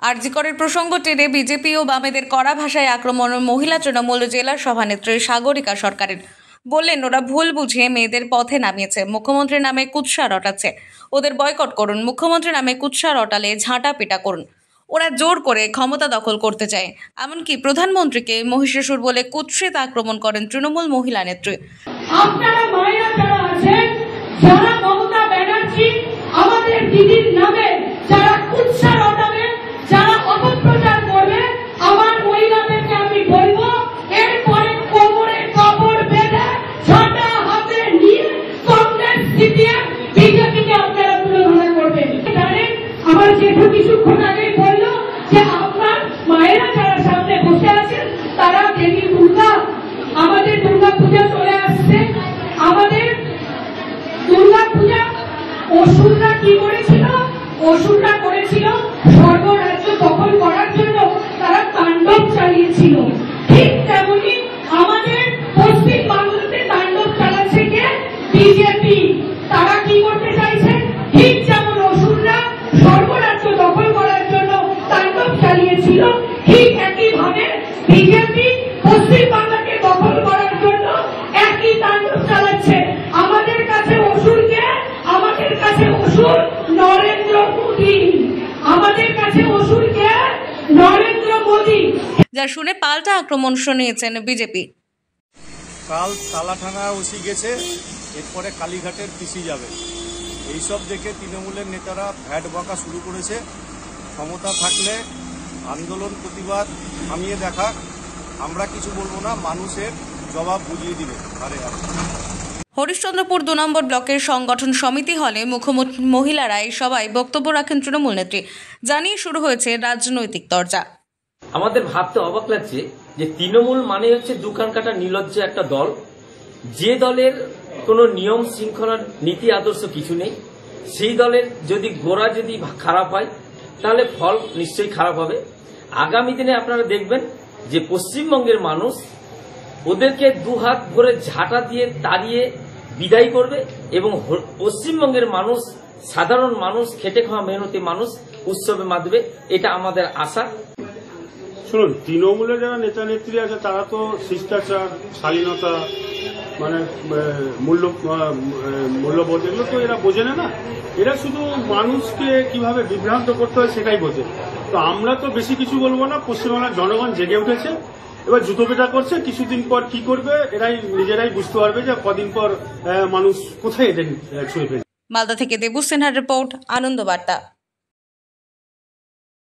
আরজিকরের প্রসঙ্গ টেনে বিজেপি ও বামেদের কড়া ভাষায় আক্রমণ মহিলা তৃণমূল জেলা সভানেত্রী সাগরিকা সরকারের। বললেন, ওরা ভুল বুঝিয়ে মেয়েদের পথে নামিয়েছে, মুখ্যমন্ত্রীর নামে কুৎসা রটাচ্ছে, ওদের বয়কট করুন, মুখ্যমন্ত্রীর নামে কুৎসা রটালে ঝাঁটা পিটা করুন। ওরা জোর করে ক্ষমতা দখল করতে চায়, এমনকি প্রধানমন্ত্রীকে মহিষাসুর বলে কুৎসিত আক্রমণ করেন তৃণমূল মহিলা নেত্রী। আপনারা মায়েরা যারা আছেন, যারা মমতা ব্যানার্জি আমাদের দিদির নামে যারা কুৎসা রটাবে, যারা অপপ্রচার করবে, আমার মহিলাদেরকে আমি বলবো, এরপরে কোমরে কাপড় বেঁধে ঝাঁটা হাতে নিয়ে কংগ্রেস জিতিয়ে বিজেপিকে আপনারা তুলনা করবেন। জানেন, আমার জেঠু কিছুক্ষণ আগেই বললো যে আপনার মায়েরা যারা সামনে বসে আছেন তারা দেবী দুর্গা, আমাদের দুর্গা পূজা চলে আসছে, আমাদের দুর্গা পূজা অসুররা কি করেছিল? অসুররা করেছিল স্বর্গরাজ্য দখল করার জন্য, তারা তাণ্ডব চালিয়েছিল। ঠিক তেমনি আমাদের পশ্চিম বাংলাতে তাণ্ডব চালাচ্ছে কে? বিজেপি। তারা কি করতে চাইছে? ঠিক যেমন অসুররা স্বর্গরাজ্য দখল করার জন্য তাণ্ডব চালিয়েছিল, ঠিক একইভাবে বিজেপি পশ্চিম বাংলাকে দখল করার জন্য একই তাণ্ডব চালাচ্ছে। আমাদের কাছে অসুরকে, আমাদের কাছে অসুর নরেন্দ্র মোদী, আমাদের কাছে অসুরকে নরেন্দ্র মোদী। যা শুনে পাল্টা আক্রমণ শুনিয়েছেন বিজেপি। কাল তালাঠানা ওসি গেছে, এরপরে কালীঘাটের পিসি যাবে। এইসব দেখে তৃণমূলের নেতারা ভ্যাট বকা শুরু করেছে। ক্ষমতা থাকলে আন্দোলন প্রতিবাদ থামিয়ে দেখা, আমরা কিছু বলবো না, মানুষের জবাব বুঝিয়ে দিবে। হরিশ্চন্দ্রপুর 2 নম্বর ব্লকের সংগঠন সমিতি হলে মুখ্যমন্ত্রী মহিলারা এই সভায় বক্তব্য রাখেন তৃণমূল নেত্রী। জানিয়ে শুরু হয়েছে রাজনৈতিক তরজা। আমাদের ভাবতে অবাক লাগছে যে তৃণমূল মানে হচ্ছে দোকান কাটা নির্লজ্জ একটা দল, যে দলের কোনো নিয়ম শৃঙ্খলার নীতি আদর্শ কিছু নেই। সেই দলের যদি গোড়া যদি খারাপ হয় তাহলে ফল নিশ্চয়ই খারাপ হবে। আগামী দিনে আপনারা দেখবেন যে পশ্চিমবঙ্গের মানুষ ওদেরকে দুহাত ভরে ঝাঁটা দিয়ে তাড়িয়ে বিদায় করবে এবং পশ্চিমবঙ্গের মানুষ, সাধারণ মানুষ, খেটে খাওয়া মেহনতি মানুষ উৎসবে মাতবে, এটা আমাদের আশা। শুনুন, তৃণমূলের যারা নেতা নেত্রী আছে তারা তো শিষ্টাচার, শালীনতা, মানে মূল্যবোধ, এগুলো তো এরা বোঝে না। এরা শুধু মানুষকে কিভাবে বিভ্রান্ত করতে হয় সেটাই বোঝে। তো আমরা তো বেশি কিছু বলবো না। পশ্চিমবাংলার জনগণ জেগে উঠেছে, এবার জুতো পেটা করছে। কিছুদিন পর কি করবে এরাই নিজেরাই বুঝতে পারবে যে কদিন পর মানুষ কোথায় এদের ছুঁয়ে ফেলবে। মালদা থেকে দেবু সিনহার রিপোর্ট, আনন্দ বার্তা।